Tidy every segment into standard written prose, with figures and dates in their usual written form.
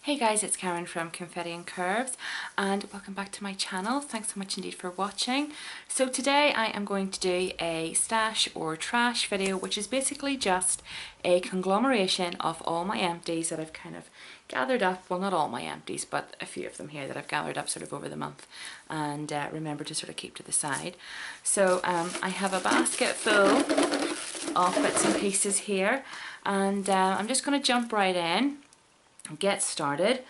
Hey guys, it's Karen from Confetti and Curves and welcome back to my channel. Thanks so much indeed for watching. So today I am going to do a stash or trash video, which is basically just a conglomeration of all my empties that I've kind of gathered up. Well, not all my empties, but a few of them here that I've gathered up sort of over the month and remember to sort of keep to the side. So I have a basket full of bits and pieces here and I'm just going to jump right in and get started.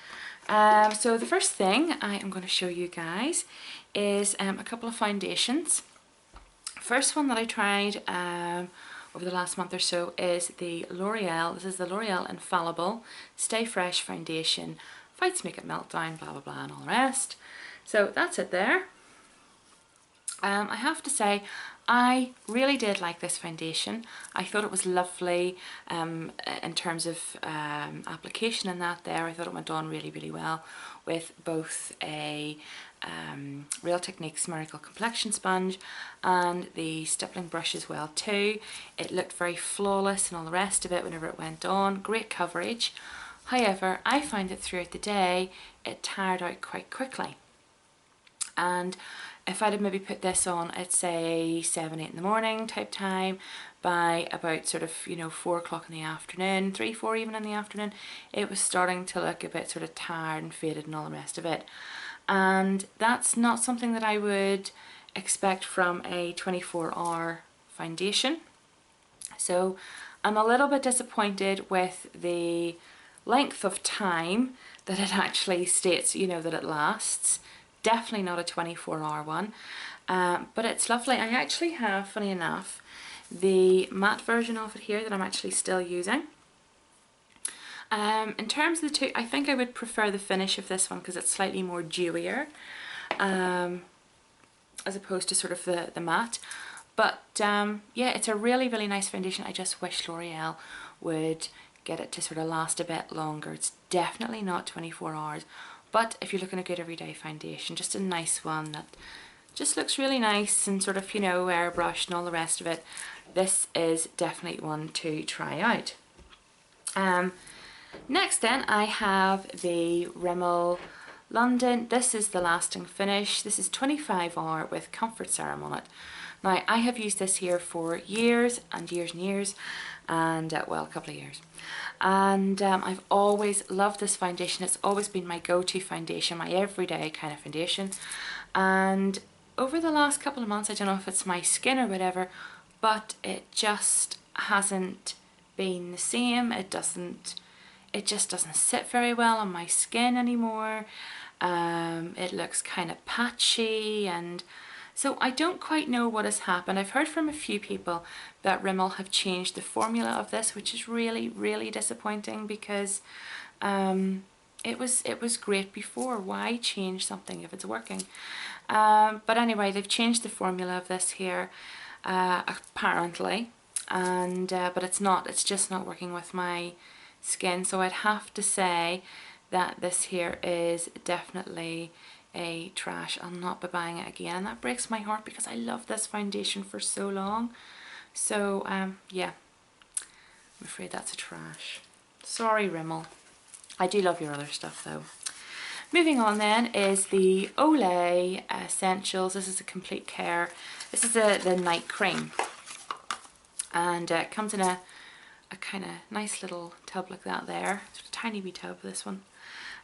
So the first thing I am going to show you guys is a couple of foundations. First one that I tried over the last month or so is the L'Oreal. This is the L'Oreal Infallible Stay Fresh Foundation. Fights makeup meltdown, blah blah blah and all the rest. So that's it there. I have to say I really did like this foundation. I thought it was lovely in terms of application and that there. I thought it went on really well with both a Real Techniques Miracle Complexion Sponge and the stippling brush as well too. It looked very flawless and all the rest of it whenever it went on. Great coverage. However, I find that throughout the day it tired out quite quickly. And if I'd have maybe put this on at say 7, 8 in the morning type time, by about sort of 4 o'clock in the afternoon, 3, 4 even in the afternoon, it was starting to look a bit sort of tired and faded and all the rest of it. And that's not something that I would expect from a 24-hour foundation. So I'm a little bit disappointed with the length of time that it actually states, that it lasts. Definitely not a 24-hour one, but it's lovely. I actually have, funny enough, the matte version of it here that I'm actually still using. In terms of the two, I think I would prefer the finish of this one because it's slightly more dewier as opposed to sort of the matte. But yeah, it's a really nice foundation. I just wish L'Oreal would get it to sort of last a bit longer. It's definitely not 24 hours. But if you're looking at a good everyday foundation, just a nice one that just looks really nice and sort of, airbrushed and all the rest of it, this is definitely one to try out. Next then I have the Rimmel London. This is the lasting finish. This is 25-hour with comfort serum on it. Now I have used this here for years and years and well, a couple of years. And I've always loved this foundation. It's always been my go-to foundation, my everyday kind of foundation. And over the last couple of months, I don't know if it's my skin or whatever, but it just hasn't been the same. It just doesn't sit very well on my skin anymore. It looks kind of patchy, and so I don't quite know what has happened. I've heard from a few people that Rimmel have changed the formula of this, which is really disappointing because it was great before. Why change something if it's working? But anyway, they've changed the formula of this here apparently, and but it's just not working with my skin. So I'd have to say that this here is definitely a trash. I'll not be buying it again, and that breaks my heart because I love this foundation for so long. So yeah, I'm afraid that's a trash. Sorry Rimmel. I do love your other stuff though. Moving on then is the Olay Essentials. This is a complete care. This is the night cream, and it comes in a kind of nice little tub like that there. It's a tiny wee tub, this one.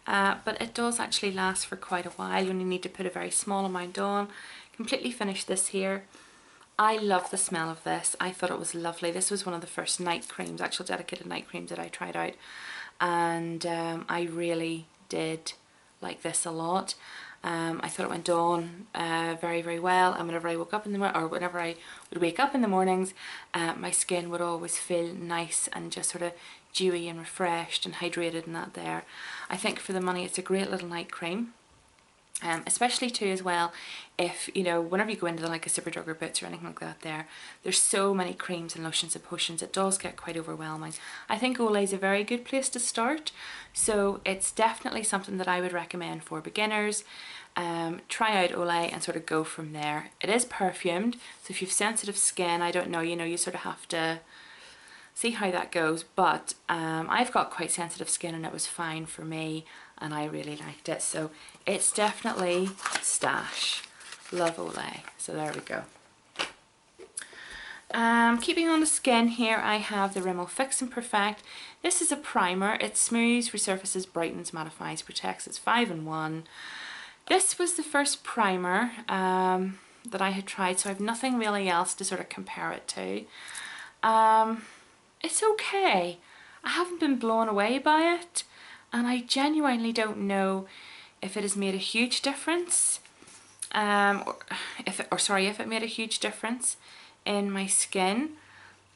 But it does actually last for quite a while. You only need to put a very small amount on. Completely finished this here. I love the smell of this. I thought it was lovely. This was one of the first night creams, actual dedicated night creams that I tried out, and I really did like this a lot. I thought it went on very well, and whenever I woke up in the morning, or whenever I would wake up in the mornings, my skin would always feel nice and just sort of dewy and refreshed and hydrated and that there. I think for the money it's a great little night cream. Especially too as well if whenever you go into like a Superdrug or Boots or anything like that there's so many creams and lotions and potions, it does get quite overwhelming. I think Olay is a very good place to start, so it's definitely something that I would recommend for beginners. Try out Olay and sort of go from there. It is perfumed, so if you've sensitive skin, I don't know, you sort of have to see how that goes. But I've got quite sensitive skin and it was fine for me and I really liked it. So it's definitely stash. Love Olay. So there we go. Keeping on the skin here, I have the Rimmel Fix and Perfect. This is a primer. It smooths, resurfaces, brightens, mattifies, protects. It's 5-in-1. This was the first primer that I had tried, so I have nothing really else to sort of compare it to. It's okay. I haven't been blown away by it, and I genuinely don't know if it has made a huge difference. If it made a huge difference in my skin.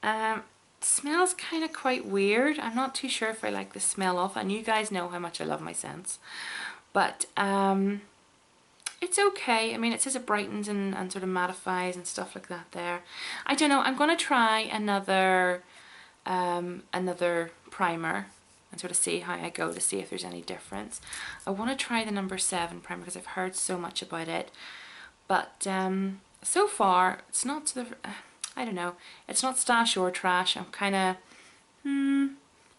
It smells kind of quite weird. I'm not too sure if I like the smell of it, and you guys know how much I love my scents. But it's okay. I mean, it says it brightens and sort of mattifies and stuff like that there. I don't know. I'm going to try another primer and sort of see how I go to see if there's any difference. I want to try the number 7 primer because I've heard so much about it. But so far, it's not the, I don't know, it's not stash or trash. I'm kind of,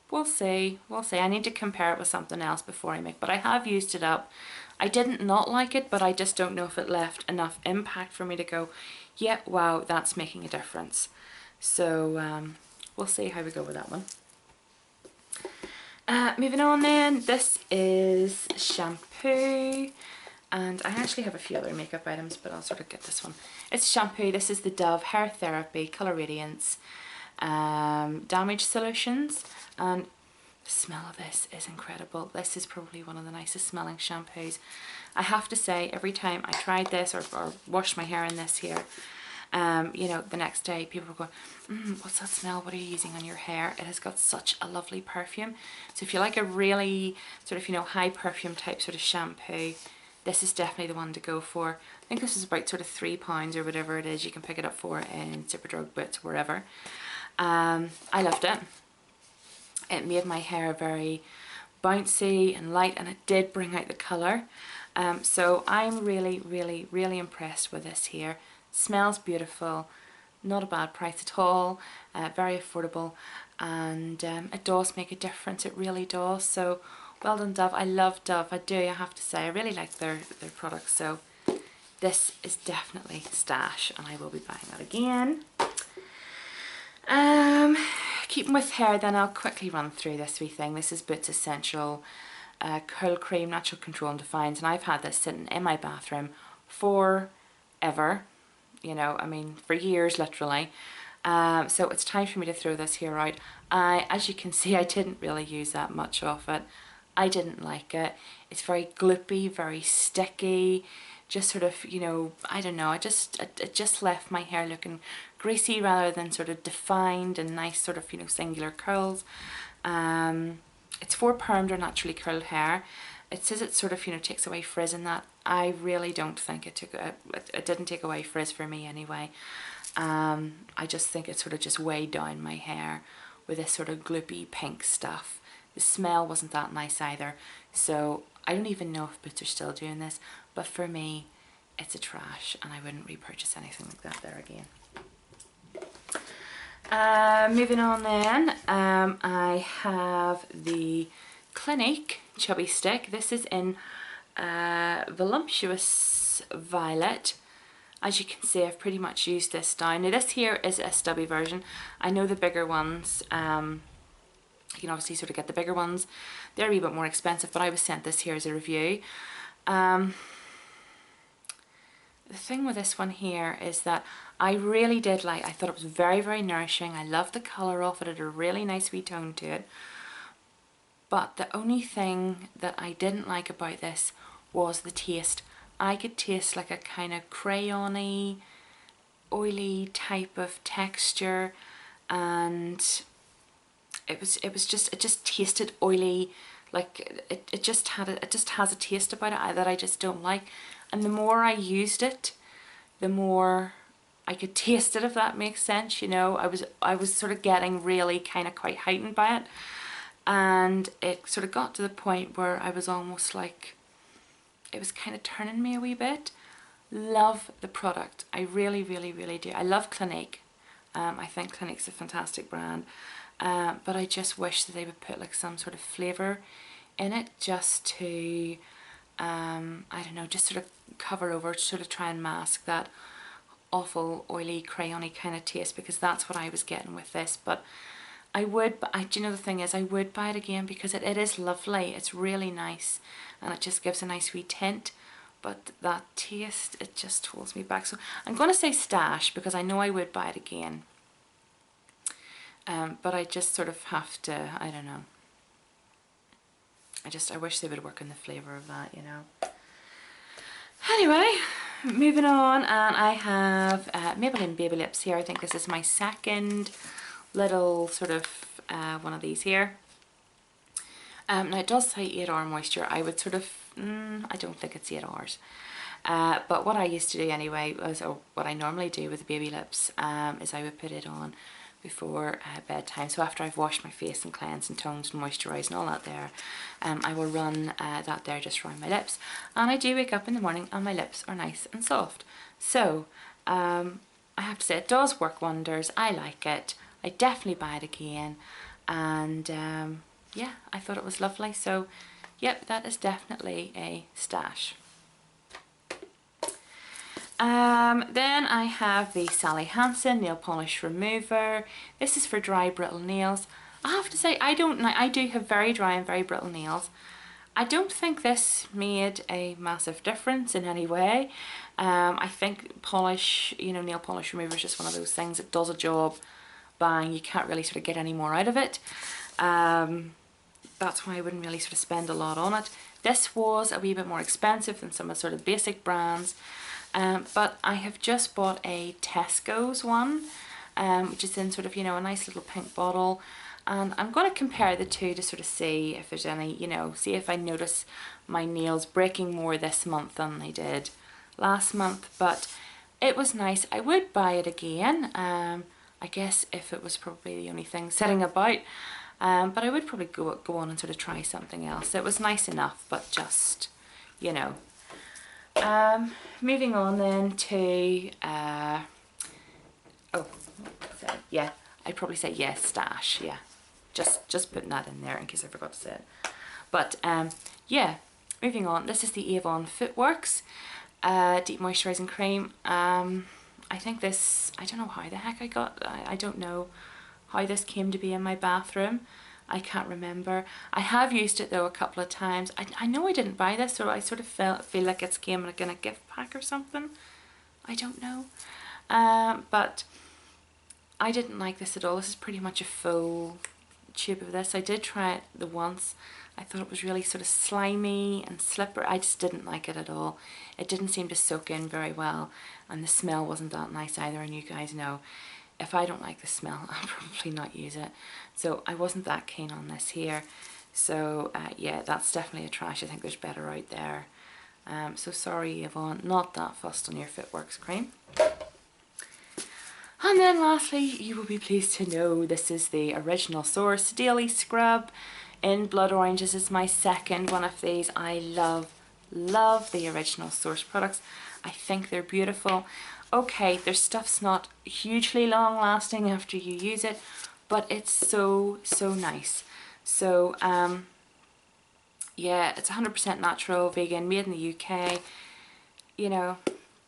we'll see. I need to compare it with something else before I make, but I have used it up. I didn't not like it, but I just don't know if it left enough impact for me to go, yeah, wow, that's making a difference. So we'll see how we go with that one. Moving on then, this is Shampoo. And I actually have a few other makeup items, but I'll sort of get this one. It's Shampoo. This is the Dove Hair Therapy Colour Radiance Damage Solutions. And the smell of this is incredible. This is probably one of the nicest smelling shampoos. I have to say, every time I tried this or washed my hair in this here, you know, the next day people were going, what's that smell? What are you using on your hair? It has got such a lovely perfume. So if you like a really sort of, you know, high perfume type sort of shampoo, this is definitely the one to go for. I think this is about sort of £3 or whatever it is you can pick it up for in Superdrug, Boots, wherever. I loved it. It made my hair very bouncy and light, and it did bring out the colour. So I'm really, really, really impressed with this here. Smells beautiful, not a bad price at all, very affordable, and it does make a difference, it really does. So well done, Dove. I love Dove, I do, I have to say. I really like their products, so this is definitely stash, and I will be buying that again. Keeping with hair then, I'll quickly run through this wee thing. This is Boots Essential Curl Cream, Natural Control and Defines, and I've had this sitting in my bathroom forever. You know, I mean, for years, literally. So it's time for me to throw this here out. As you can see, I didn't really use that much of it. I didn't like it. It's very gloopy, very sticky, just sort of, you know, I don't know, it just left my hair looking greasy rather than sort of defined and nice sort of, you know, singular curls. It's for permed or naturally curled hair. It says it sort of, you know, takes away frizz and that. I really don't think it didn't take away frizz for me anyway. I just think it sort of just weighed down my hair with this sort of gloopy pink stuff. The smell wasn't that nice either. So I don't even know if Boots are still doing this, but for me, it's a trash, and I wouldn't repurchase anything like that there again. Moving on then, I have the Clinique Chubby Stick. This is in Voluptuous Violet. As you can see, I've pretty much used this down. Now this here is a stubby version. I know the bigger ones, you can obviously sort of get the bigger ones. They're a wee bit more expensive, but I was sent this here as a review. The thing with this one here is that I really did like, I thought it was very, very nourishing. I loved the colour of it. It had a really nice wee tone to it. But the only thing that I didn't like about this was the taste. I could taste like a kind of crayon-y, oily type of texture, and it just tasted oily. Like it just has a taste about it that I just don't like. And the more I used it, the more I could taste it, if that makes sense. You know, I was sort of getting really kind of quite heightened by it, and it sort of got to the point where I was almost like, it was kind of turning me a wee bit. Love the product. I really, really, really do. I love Clinique. I think Clinique's a fantastic brand. but I just wish that they would put like some sort of flavour in it, just to I don't know, just sort of cover over, sort of try and mask that awful oily crayony kind of taste, because that's what I was getting with this. But I would, do you know, the thing is, I would buy it again because it is lovely, it's really nice, and it just gives a nice wee tint. But that taste, it just holds me back. So I'm going to say stash because I know I would buy it again. But I just sort of have to, I don't know. I wish they would work on the flavour of that, you know. Anyway, moving on, and I have Maybelline Baby Lips here. I think this is my second little sort of one of these here. Now it does say 8 hour moisture. I would sort of, I don't think it's 8 hours. But what I used to do anyway was, or what I normally do with the Baby Lips, is I would put it on before bedtime. So after I've washed my face and cleansed and toned and moisturised and all that there, I will run that there just around my lips. And I do wake up in the morning and my lips are nice and soft. So I have to say, it does work wonders. I like it. I definitely buy it again. And yeah, I thought it was lovely. So yep, that is definitely a stash. Then I have the Sally Hansen nail polish remover. This is for dry brittle nails. I have to say, I do have very dry and very brittle nails. I don't think this made a massive difference in any way. I think polish, you know, nail polish remover is just one of those things that does a job, bang, you can't really sort of get any more out of it. That's why I wouldn't really sort of spend a lot on it. This was a wee bit more expensive than some of the sort of basic brands. But I have just bought a Tesco's one, which is in sort of, you know, a nice little pink bottle. And I'm going to compare the two to sort of see if there's any, you know, see if I notice my nails breaking more this month than they did last month. But it was nice. I would buy it again, I guess, if it was probably the only thing sitting about. But I would probably go on and sort of try something else. It was nice enough, but just, you know. Moving on then to, yeah, I'd probably say yes, stash, yeah. Just putting that in there in case I forgot to say it. But, yeah, moving on. This is the Avon Footworks Deep Moisturising Cream. I think this, I don't know how the heck I don't know how this came to be in my bathroom. I can't remember. I have used it though a couple of times. I know I didn't buy this, so I sort of feel like it's came like in a gift pack or something. I don't know. But I didn't like this at all. This is pretty much a full tube of this. I did try it the once. I thought it was really sort of slimy and slippery. I just didn't like it at all. It didn't seem to soak in very well, and the smell wasn't that nice either, and you guys know, if I don't like the smell, I'll probably not use it. So I wasn't that keen on this here. So yeah, that's definitely a trash. I think there's better out there. So sorry, Avon, not that fussed on your Footworks cream. And then lastly, you will be pleased to know this is the Original Source Daily Scrub in Blood Orange. This is my second one of these. I love the Original Source products. I think they're beautiful. Okay, their stuff's not hugely long lasting after you use it, but it's so nice. So yeah, it's 100% natural, vegan, made in the UK. You know,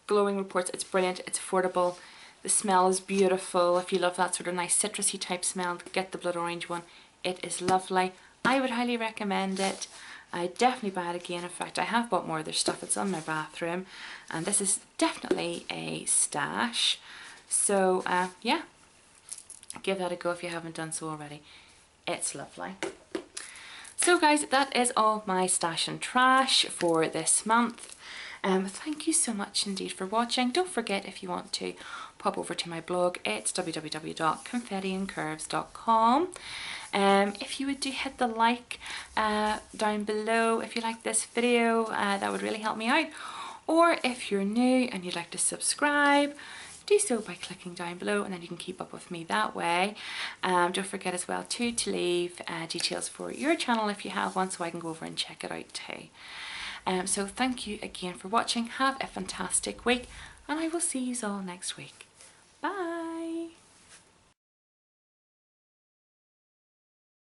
glowing reports, it's brilliant, it's affordable, the smell is beautiful. If you love that sort of nice citrusy type smell, get the Blood Orange one. It is lovely. I would highly recommend it. I definitely buy it again. In fact, I have bought more of their stuff. It's on my bathroom, and this is definitely a stash. So yeah, give that a go if you haven't done so already. It's lovely. So guys, that is all my stash and trash for this month. Thank you so much indeed for watching. Don't forget, if you want to pop over to my blog, it's www.confettiandcurves.com. If you would do hit the like down below if you like this video, that would really help me out. Or if you're new and you'd like to subscribe, do so by clicking down below, and then you can keep up with me that way. Don't forget as well to leave details for your channel if you have one, so I can go over and check it out too. So thank you again for watching. Have a fantastic week, and I will see you all next week.